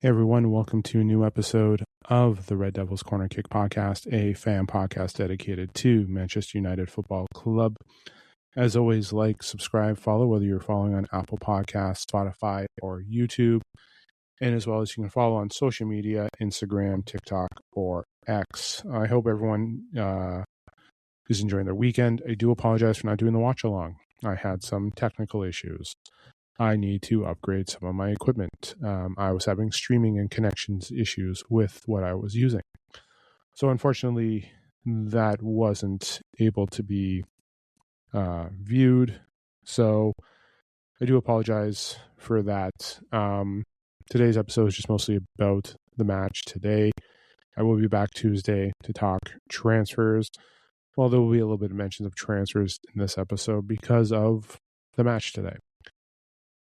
Hey everyone, welcome to a new episode of the Red Devils Corner Kick podcast, a fan podcast dedicated to Manchester United Football Club. As always, like, subscribe, follow, whether you're following on Apple Podcasts, Spotify, or YouTube. And as well as you can follow on social media, Instagram, TikTok, or X. I hope everyone is enjoying their weekend. I do apologize for not doing the watch along. I had some technical issues. I need to upgrade some of my equipment. I was having streaming and connections issues with what I was using. So unfortunately, that wasn't able to be viewed. So I do apologize for that. Today's episode is just mostly about the match today. I will be back Tuesday to talk transfers. Well, there will be a little bit of mentions of transfers in this episode because of the match today.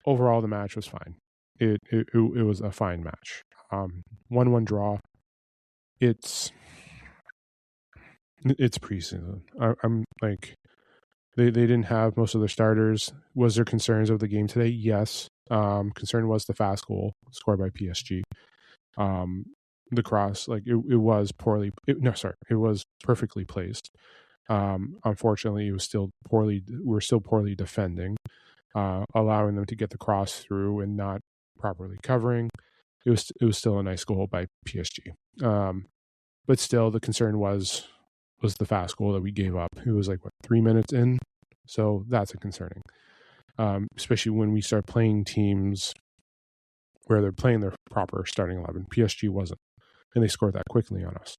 Overall, the match was fine. It was a fine match. 1-1 draw. It's preseason. I'm like, they didn't have most of their starters. Was there concerns of the game today? Yes. Concern was the fast goal scored by PSG. The cross, like it was poorly. It was perfectly placed. Unfortunately, we're still poorly defending. Allowing them to get the cross through and not properly covering. It was still a nice goal by PSG. But still, the concern was the fast goal that we gave up. It was like 3 minutes in, so that's a concerning. Especially when we start playing teams where they're playing their proper starting 11. PSG wasn't, and they scored that quickly on us.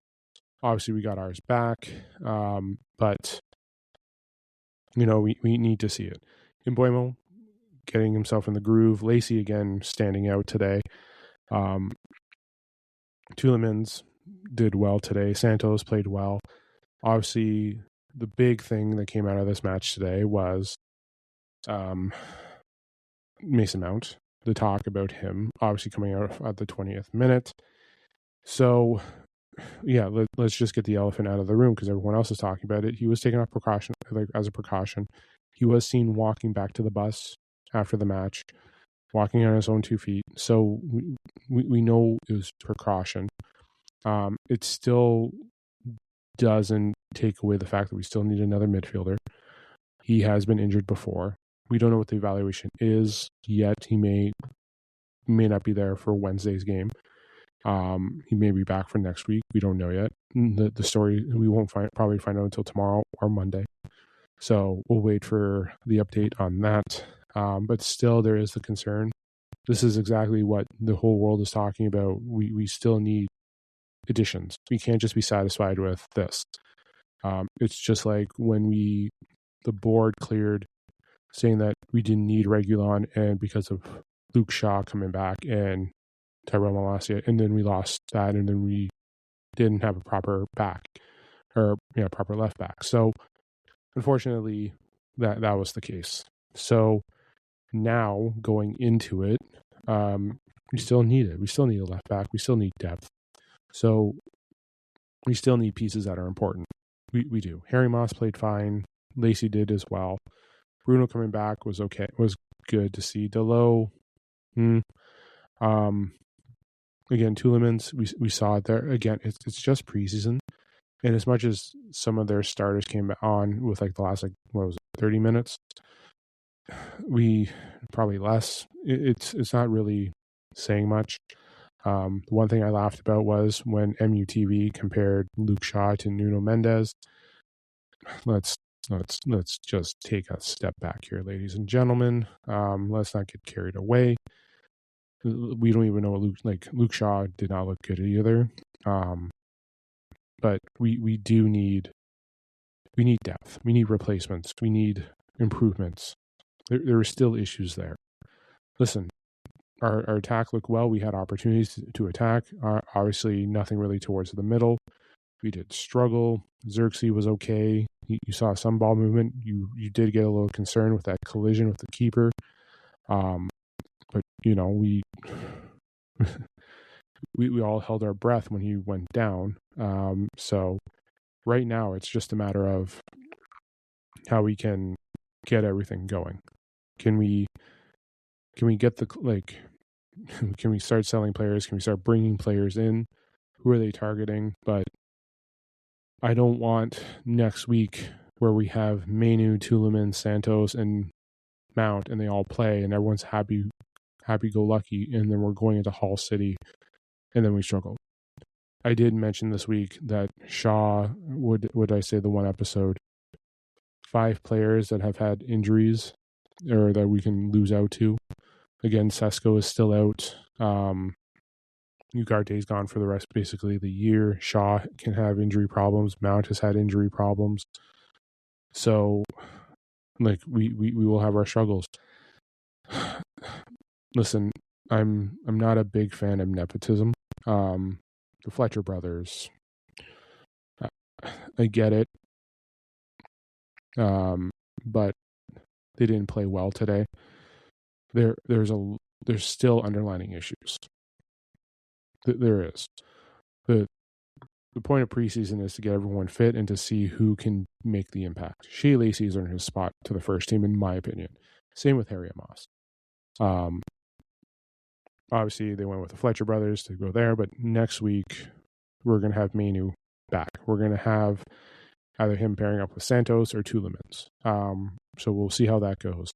Obviously, we got ours back, but we need to see it. Mbeumo getting himself in the groove. Lacey again standing out today. Tielemans did well today. Santos played well. Obviously, the big thing that came out of this match today was Mason Mount. The talk about him obviously coming out at the 20th minute. So, yeah, let's just get the elephant out of the room because everyone else is talking about it. He was taken off as a precaution. He was seen walking back to the bus after the match, walking on his own 2 feet. So we know it was precaution. It still doesn't take away the fact that we still need another midfielder. He has been injured before. We don't know what the evaluation is yet. He may not be there for Wednesday's game. He may be back for next week. We don't know yet. The story we won't probably find out until tomorrow or Monday. So we'll wait for the update on that. But still, there is the concern. This is exactly what the whole world is talking about. We still need additions. We can't just be satisfied with this. It's just like when the board cleared saying that we didn't need Reguilon and because of Luke Shaw coming back and Tyrell Malacia, and then we lost that, and then we didn't have a proper proper left back. So unfortunately, that was the case. So now going into it, we still need it. We still need a left back. We still need depth. So we still need pieces that are important. We do. Harry Moss played fine. Lacey did as well. Bruno coming back was okay. Was good to see. Delo, again, Tielemans, we saw it there. Again, it's just preseason. And as much as some of their starters came on with the last 30 minutes, we probably less. It's not really saying much. The one thing I laughed about was when MUTV compared Luke Shaw to Nuno Mendes. Let's just take a step back here, ladies and gentlemen. Let's not get carried away. We don't even know what Luke Shaw did not look good either. But we do need depth. We need replacements. We need improvements. There are still issues there. Listen, our attack looked well. We had opportunities to attack. Obviously, nothing really towards the middle. We did struggle. Xerxes was okay. You saw some ball movement. You did get a little concerned with that collision with the keeper. But we we all held our breath when he went down. So right now it's just a matter of how we can get everything going. Can we get can we start selling players? Can we start bringing players in? Who are they targeting? But I don't want next week where we have Mainu, Tulaman, Santos, and Mount, and they all play, and everyone's happy-go-lucky, and then we're going into Hull City, and then we struggle. I did mention this week that Shaw, would I say the one episode, 5 players that have had injuries or that we can lose out to. Again, Sesko is still out. Ugarte's gone for the rest, basically, the year. Shaw can have injury problems. Mount has had injury problems. So, like, we will have our struggles. Listen, I'm not a big fan of nepotism. The Fletcher brothers, I get it. But they didn't play well today. There's still underlying issues. There is. The point of preseason is to get everyone fit and to see who can make the impact. Shea Lacey's earned his spot to the first team, in my opinion. Same with Harry Amos. Obviously, they went with the Fletcher brothers to go there, but next week we're going to have Mainu back. We're going to have either him pairing up with Santos or Tielemans. So we'll see how that goes.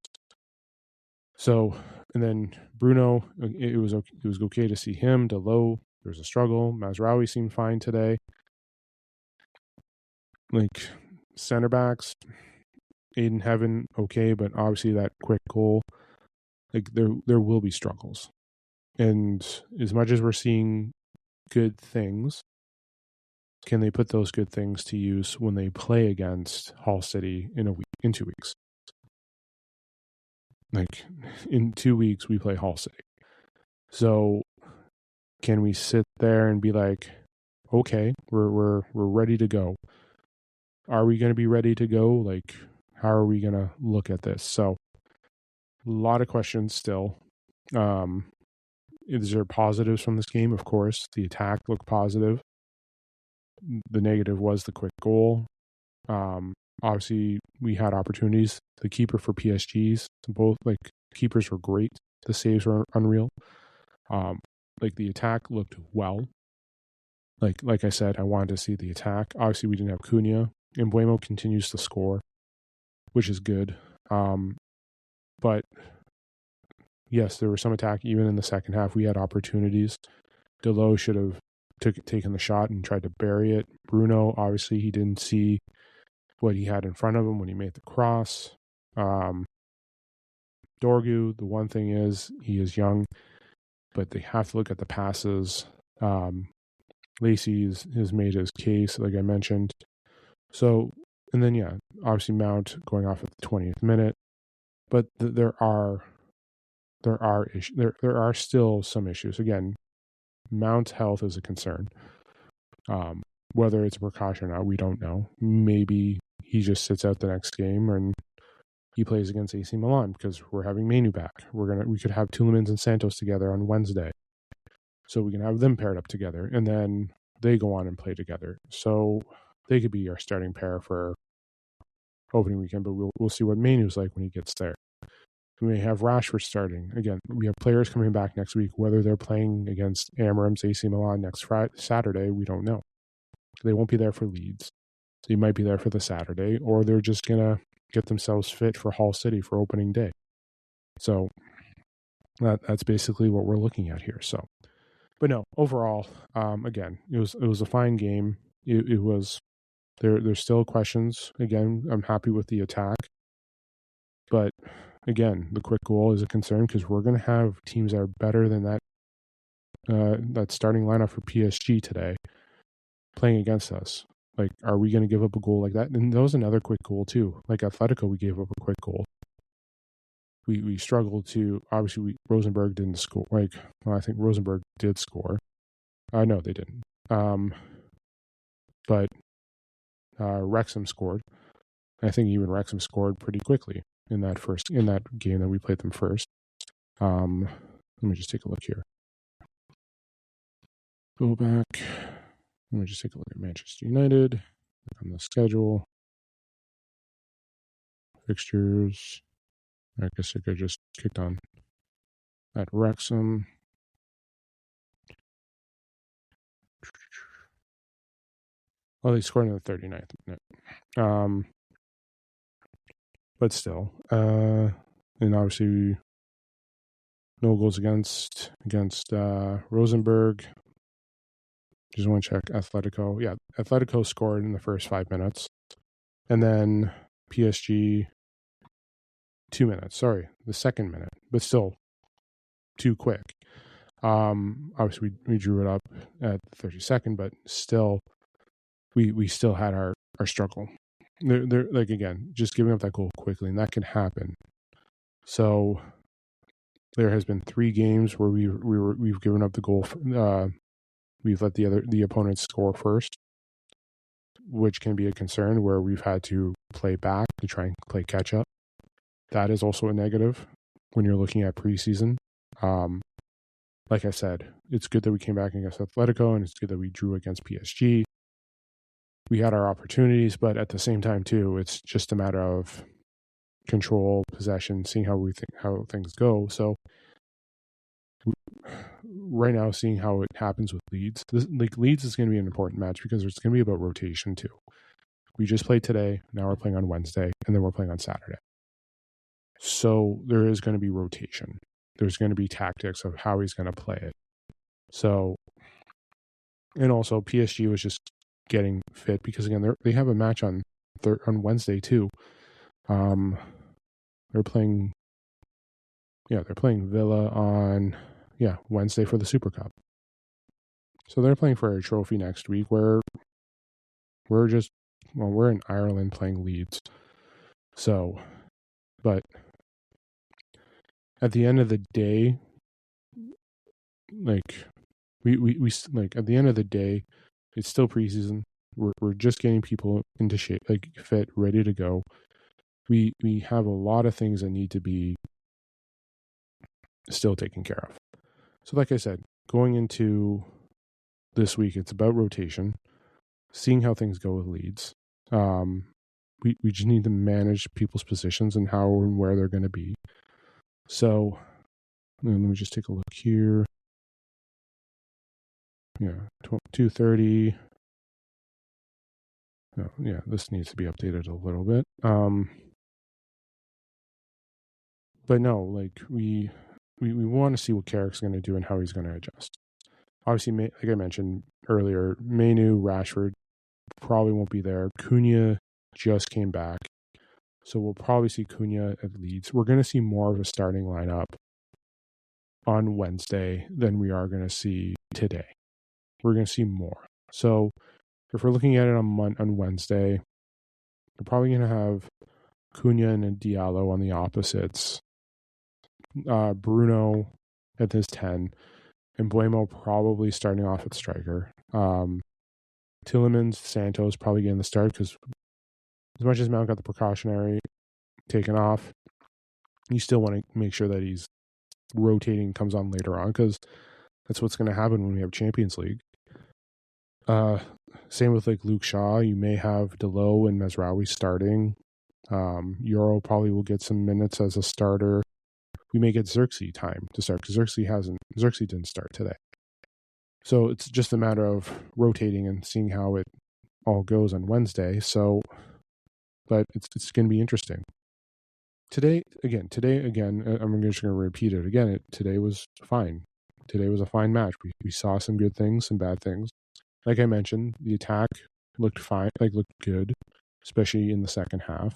So, and then Bruno, it was okay to see him. Delo, there was a struggle. Mazraoui seemed fine today. Like, center backs, Aiden Heaven, okay, but obviously that quick goal, like, there will be struggles. And as much as we're seeing good things, can they put those good things to use when they play against Hull City in 2 weeks? Like, in 2 weeks, we play Hull City. So, can we sit there and be like, okay, we're ready to go? Are we going to be ready to go? Like, how are we going to look at this? So, a lot of questions still. Is there positives from this game? Of course. The attack looked positive. The negative was the quick goal. Obviously, we had opportunities. The keeper for PSG's, both, like, keepers were great. The saves were unreal. Like, the attack looked well. Like I said, I wanted to see the attack. Obviously, we didn't have Cunha. Mbuemo continues to score, which is good. But yes, there was some attack even in the second half. We had opportunities. Delo should have taken the shot and tried to bury it. Bruno, obviously, he didn't see what he had in front of him when he made the cross. Dorgu, the one thing is, he is young, but they have to look at the passes. Lacey has made his case, like I mentioned. So, and then, yeah, obviously Mount going off at the 20th minute. But there are issues. There are still some issues. Again, Mount's health is a concern. Whether it's a precaution or not, we don't know. Maybe he just sits out the next game and he plays against AC Milan because we're having Mainu back. We could have Tielemans and Santos together on Wednesday, so we can have them paired up together, and then they go on and play together. So they could be our starting pair for opening weekend. But we'll see what Mainu's like when he gets there. We may have Rashford starting. Again, we have players coming back next week. Whether they're playing against Amorim's AC Milan next Saturday, we don't know. They won't be there for Leeds. They might be there for the Saturday, or they're just going to get themselves fit for Hull City for opening day. So that's basically what we're looking at here. So, but no, overall, again, it was a fine game. It was, there's still questions. Again, I'm happy with the attack. But again, the quick goal is a concern because we're going to have teams that are better than that starting lineup for PSG today playing against us. Like, are we going to give up a goal like that? And that was another quick goal too. Like Atletico, we gave up a quick goal. We struggled to, obviously, Rosenberg didn't score. Like, well, I think Rosenberg did score. No, they didn't. But Wrexham scored. I think even Wrexham scored pretty quickly in that game that we played them first. Let me just take a look here. Go back. Let me just take a look at Manchester United. Look on the schedule. Fixtures. I guess I could just kicked on at Wrexham. Well, they scored in the 39th minute. But still, and obviously no goals against Rosenborg. Just want to check Atletico. Yeah, Atletico scored in the first 5 minutes, and then PSG 2 minutes. Sorry, the second minute, but still too quick. Obviously we drew it up at the 32nd, but still we still had our struggle. They're like, again, just giving up that goal quickly, and that can happen. So there has been 3 games where we've given up the goal. We've let the opponent score first, which can be a concern, where we've had to play back to try and play catch up. That is also a negative when you're looking at preseason. Like I said, it's good that we came back against Atletico, and it's good that we drew against PSG. We had our opportunities, but at the same time too, it's just a matter of control, possession, seeing how things go. So right now, seeing how it happens with Leeds, Leeds is going to be an important match because it's going to be about rotation too. We just played today, now we're playing on Wednesday, and then we're playing on Saturday. So there is going to be rotation. There's going to be tactics of how he's going to play it. So, and also PSG was just getting fit because, again, they have a match on Wednesday too. They're playing Villa on Wednesday for the Super Cup. So they're playing for a trophy next week, where we're in Ireland playing Leeds. So, but at the end of the day, like we at the end of the day, it's still preseason. We're just getting people into shape, like fit, ready to go. We have a lot of things that need to be still taken care of. So like I said, going into this week, it's about rotation, seeing how things go with Leeds. We just need to manage people's positions and how and where they're going to be. So let me just take a look here. Yeah, 2:30. Oh, yeah, this needs to be updated a little bit. But no, like we want to see what Carrick's going to do and how he's going to adjust. Obviously, like I mentioned earlier, Mainu, Rashford probably won't be there. Cunha just came back, so we'll probably see Cunha at Leeds. We're going to see more of a starting lineup on Wednesday than we are going to see today. We're going to see more. So if we're looking at it on Wednesday, we're probably going to have Cunha and Diallo on the opposites. Bruno at his 10, and Buemo probably starting off at striker. Tielemans, Santos probably getting the start, because as much as Mount got the precautionary taken off, you still want to make sure that he's rotating, comes on later on, because that's what's going to happen when we have Champions League. Same with like Luke Shaw. You may have Delo and Mesraoui starting. Euro probably will get some minutes as a starter. We may get Xerxes time to start, because Xerxes didn't start today. So it's just a matter of rotating and seeing how it all goes on Wednesday. So, but it's going to be interesting. Today again, I'm just going to repeat it again. Today was fine. Today was a fine match. We saw some good things, some bad things. Like I mentioned, the attack looked fine, looked good, especially in the second half.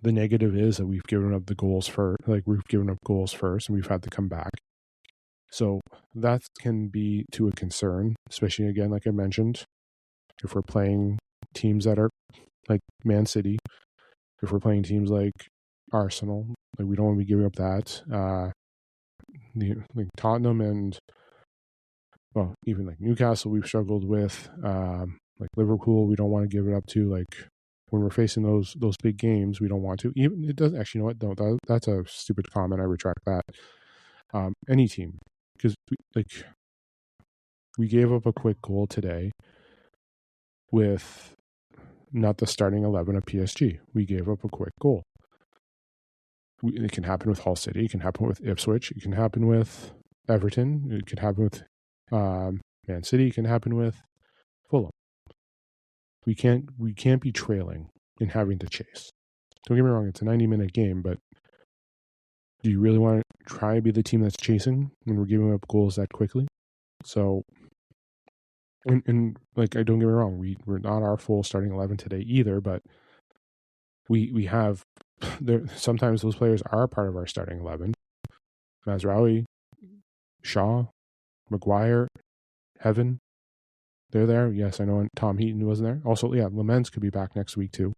The negative is that we've given up goals first, and we've had to come back. So that can be to a concern, especially, again, like I mentioned, if we're playing teams that are like Man City, if we're playing teams like Arsenal, we don't want to be giving up that. Like Tottenham and, well, even like Newcastle, we've struggled with. Like Liverpool, we don't want to give it up to. Like when we're facing those big games, we don't want to. Even it doesn't actually. You know what? That's a stupid comment. I retract that. Any team. Because we gave up a quick goal today with not the starting 11 of PSG. We gave up a quick goal. It can happen with Hull City. It can happen with Ipswich. It can happen with Everton. It can happen with Man City can happen with Fulham. We can't be trailing and having to chase. Don't get me wrong, it's a 90-minute game, but do you really want to try to be the team that's chasing when we're giving up goals that quickly? So, and like, I don't get me wrong, we're not our full starting 11 today either, but we have there. Sometimes those players are part of our starting 11. Mazraoui, Shaw, Maguire, Heaven, they're there. Yes, I know Tom Heaton wasn't there. Also, yeah, Lamens could be back next week too.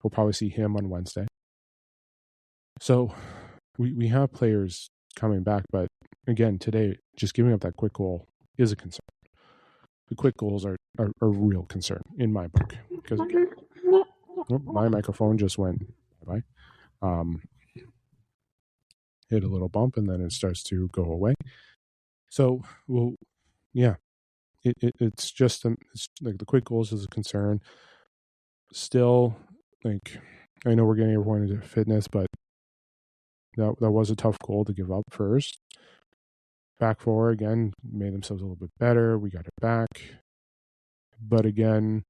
We'll probably see him on Wednesday. So we have players coming back, but again, today, just giving up that quick goal is a concern. The quick goals are a real concern in my book. Because again, my microphone just went bye. Hit a little bump and then it starts to go away. So, well, yeah, it's just it's like the quick goals is a concern. Still, like, I know we're getting everyone into fitness, but that was a tough goal to give up first. Back four again made themselves a little bit better. We got it back, but again,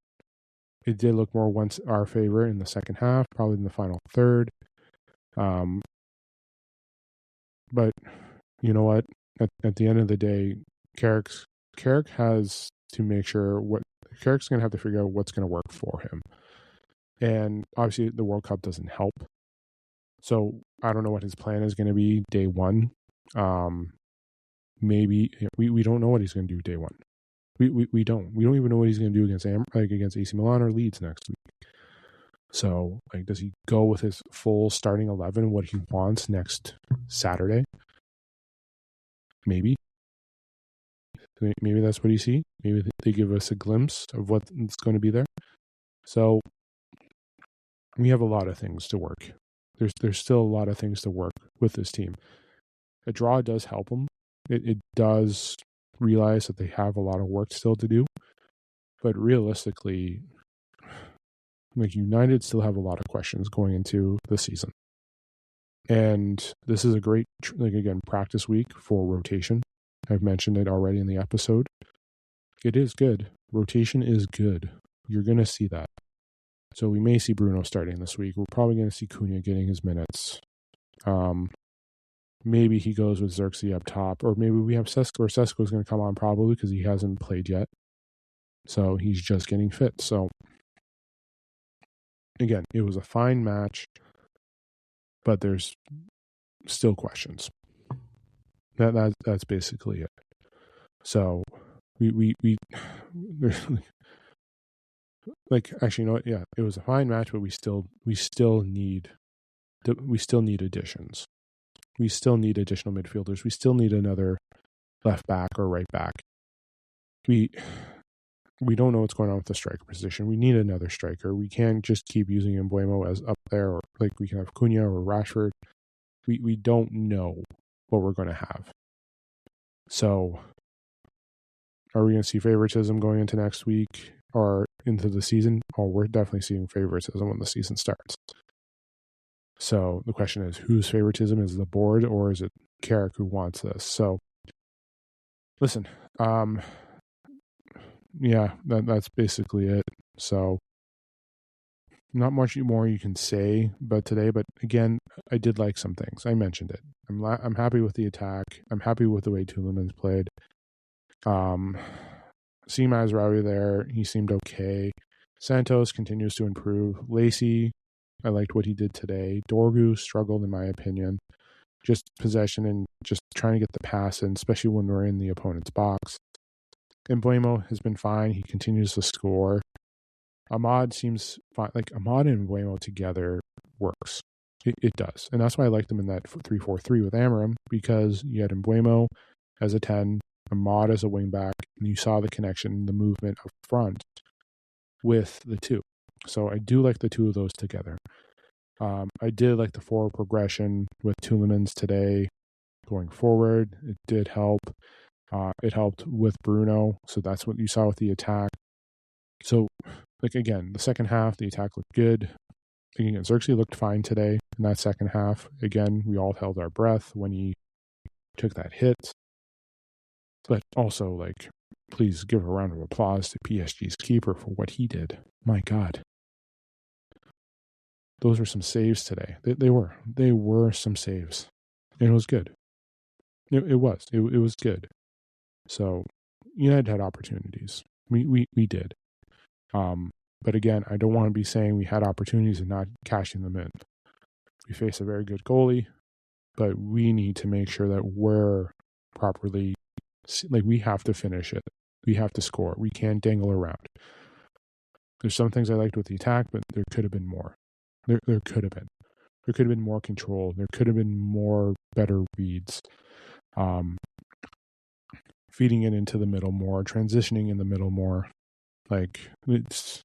it did look more once our favor in the second half, probably in the final third. But you know what? At the end of the day, Carrick has to make sure Carrick's going to have to figure out what's going to work for him. And obviously the World Cup doesn't help. So I don't know what his plan is going to be day one. Maybe we don't know what he's going to do day one. We don't even know what he's going to do against AC Milan or Leeds next week. So, like, does he go with his full starting 11, what he wants next Saturday? Maybe that's what you see. Maybe they give us a glimpse of what's going to be there. So we have a lot of things to work. There's still a lot of things to work with this team. A draw does help them. It does realize that they have a lot of work still to do. But realistically, like, United still have a lot of questions going into the season. And this is a great, practice week for rotation. I've mentioned it already in the episode. It is good. Rotation is good. You're going to see that. So we may see Bruno starting this week. We're probably going to see Cunha getting his minutes. Maybe he goes with Xerxes up top. Or maybe we have Sesko. Or Sesko's going to come on probably because he hasn't played yet. So he's just getting fit. So again, it was a fine match. But there's still questions. That's basically it. So we like, actually, you know what? Yeah, it was a fine match, but we still need additions. We still need additional midfielders. We still need another left back or right back. We don't know what's going on with the striker position. We need another striker. We can't just keep using Mbeumo as up there, or like we can have Cunha or Rashford. We don't know what we're going to have. So are we going to see favoritism going into next week or into the season? Oh, we're definitely seeing favoritism when the season starts. So the question is, whose favoritism is the board, or is it Carrick who wants this? So listen, yeah, that's basically it. So not much more you can say about today, but again, I did like some things. I mentioned it. I'm happy with the attack. I'm happy with the way Tielemans played. Seeing Mazraoui there, he seemed okay. Santos continues to improve. Lacey, I liked what he did today. Dorgu struggled, in my opinion. Just possession and just trying to get the pass in, especially when we're in the opponent's box. Mbeumo has been fine. He continues to score. Ahmad seems fine. Like, Ahmad and Mbeumo together works. It does. And that's why I liked them in that 3-4-3 with Amorim, because you had Mbeumo as a 10, Ahmad as a wing back, and you saw the connection, the movement up front with the two. So I do like the two of those together. I did like the forward progression with Tielemans today going forward. It did help. It helped with Bruno. So that's what you saw with the attack. So, like, again, the second half, the attack looked good. Again, Xerxes looked fine today in that second half. Again, we all held our breath when he took that hit. But also, like, please give a round of applause to PSG's keeper for what he did. My God. Those were some saves today. They were some saves. And it was good. It was good. So United had opportunities. We did. But again, I don't want to be saying we had opportunities and not cashing them in. We face a very good goalie, but we need to make sure that we're properly, like, we have to finish it. We have to score. We can't dangle around. There's some things I liked with the attack, but there could have been more. There could have been. There could have been more control. There could have been more better reads. Feeding it into the middle more, transitioning in the middle more. Like, it's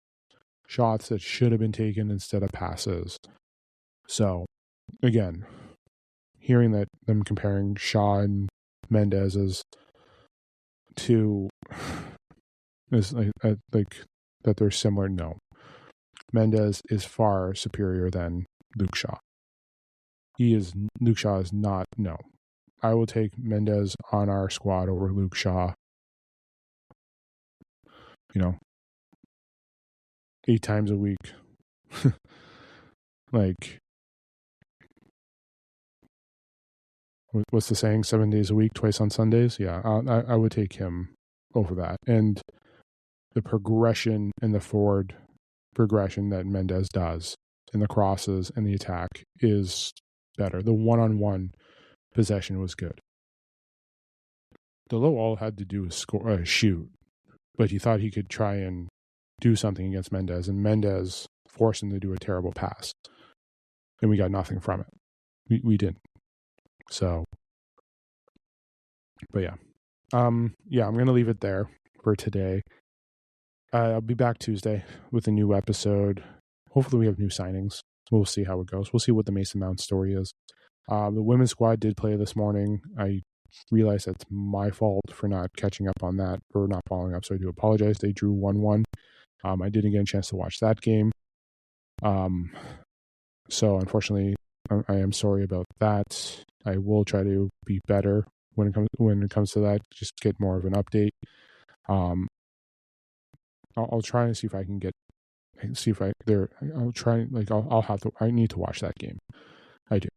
shots that should have been taken instead of passes. So, again, hearing that them comparing Shaw and Mendes as to like that they're similar, no. Mendes is far superior than Luke Shaw. Luke Shaw is not, no. I will take Mendes on our squad over Luke Shaw. 8 times a week. Like, what's the saying? 7 days a week, twice on Sundays? Yeah, I would take him over that. And the progression and the forward progression that Mendes does in the crosses and the attack is better. The one-on-one possession was good. Delo all had to do was shoot, but he thought he could try and do something against Mendes, and Mendes forced him to do a terrible pass, and we got nothing from it. We didn't. So, but yeah. I'm going to leave it there for today. I'll be back Tuesday with a new episode. Hopefully we have new signings. We'll see how it goes. We'll see what the Mason Mount story is. The women's squad did play this morning. I realize that's my fault for not catching up on that, or not following up, so I do apologize. They drew 1-1. I didn't get a chance to watch that game. So unfortunately, I am sorry about that. I will try to be better when it comes to that. Just get more of an update. I'll try and see if I can I'll try, like, I need to watch that game. I do.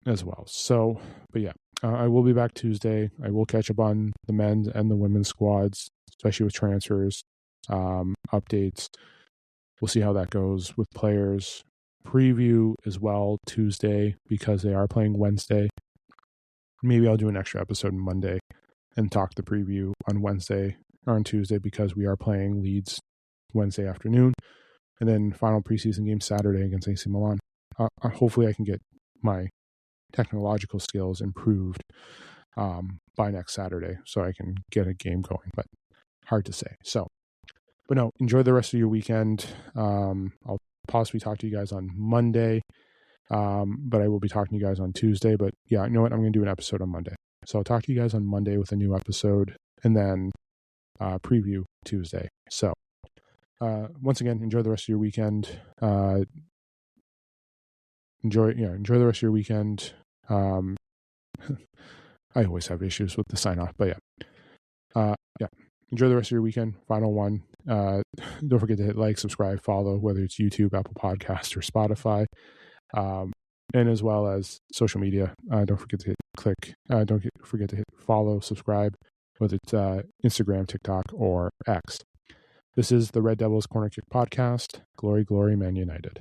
As well. So, but yeah, I will be back Tuesday. I will catch up on the men's and the women's squads, especially with transfers, updates. We'll see how that goes with players. Preview as well Tuesday, because they are playing Wednesday. Maybe I'll do an extra episode on Monday and talk the preview on Wednesday or on Tuesday, because we are playing Leeds Wednesday afternoon, and then final preseason game Saturday against AC Milan. Hopefully I can get my technological skills improved by next Saturday, so I can get a game going, but hard to say. So, but no, enjoy the rest of your weekend. I'll possibly talk to you guys on Monday, but I will be talking to you guys on Tuesday. But yeah, you know what? I'm going to do an episode on Monday. So I'll talk to you guys on Monday with a new episode, and then preview Tuesday. So once again, enjoy the rest of your weekend. Enjoy the rest of your weekend. I always have issues with the sign off, but yeah. Enjoy the rest of your weekend. Final one. Don't forget to hit like, subscribe, follow, whether it's YouTube, Apple Podcasts, or Spotify, and as well as social media. Don't forget to forget to hit follow, subscribe, whether it's Instagram, TikTok, or X. This is the Red Devils Corner Kick Podcast. Glory, glory, Man United.